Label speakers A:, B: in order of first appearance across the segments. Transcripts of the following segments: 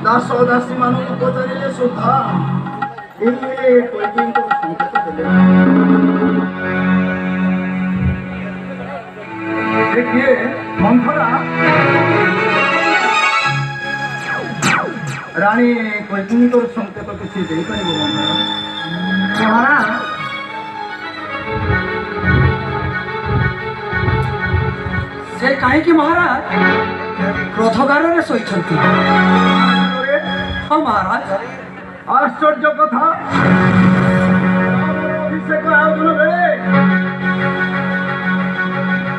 A: ଦାସ ଦାସୀ ମାନଙ୍କୁ ପଚାରିଲେ ସୁଦ୍ଧା କୈକେୟୀଙ୍କ ସଂକେତ ଦେଲେ। କିଏ ମନ୍ଥରା ରାଣୀ କୈକେୟୀଙ୍କର ସଂକେତ କିଛି ଦେଇପାରିବ? ମହାରାଜ
B: ସେ କାହିଁକି ମହାରାଜ କ୍ରୋଧଗାରରେ ଶୋଇଛନ୍ତି? ହଁ ମହାରାଜ।
A: ଆଶ୍ଚର୍ଯ୍ୟ କଥା। ଅଭିଷେକ ଆୟୋଜନ ବେଳେ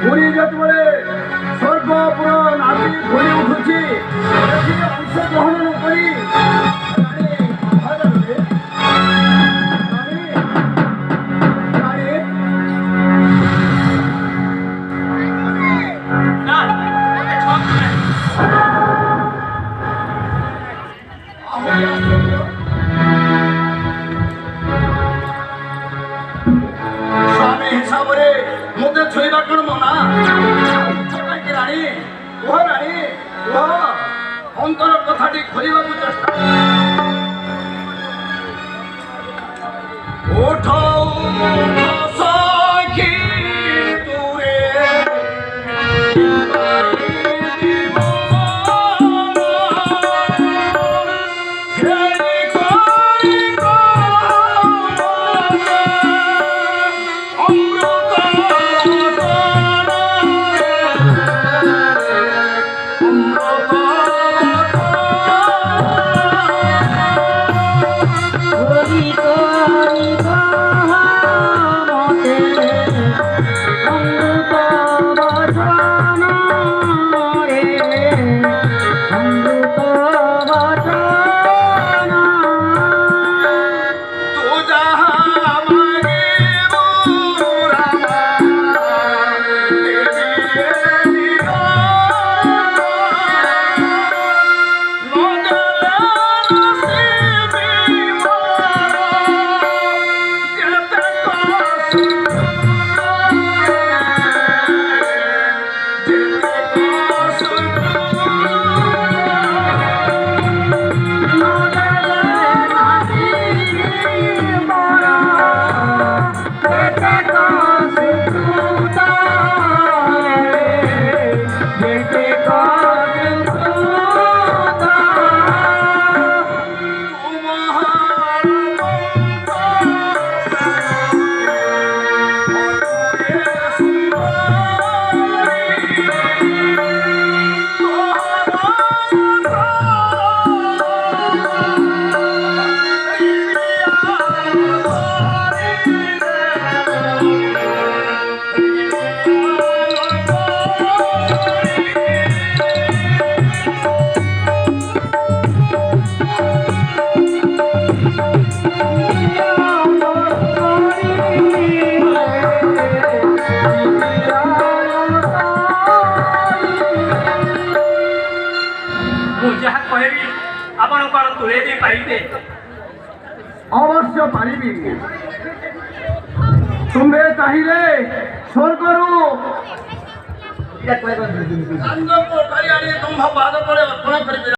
A: ପୁରୀ ଯେତେବେଳେ ସ୍ୱର୍ଗପୁର ନାଚି ଘୁରି ଉଠୁଛି, ଏଥିରେ ଅଂଶଗ୍ରହଣ ନ କରି ସ୍ୱାମୀ ହିସାବରେ ମୋତେ ଛୁଇଁବା କ'ଣ ମନା? କାହିଁକି ରାଣୀ କୁହ, ରାଣୀ କୁହ, ଅନ୍ତର କଥାଟି ଖୋଲିବାକୁ ଚେଷ୍ଟା ଉଠ ସଖୀ ତୁରେ ଅବଶ୍ୟ ପାରିବି। ତୁମେ ଚାହିଁଲେ ସ୍ୱର୍ଗରୁ ତୁମ୍ଭ ପାଦ ତଳେ ଅର୍ପଣ କରିବି।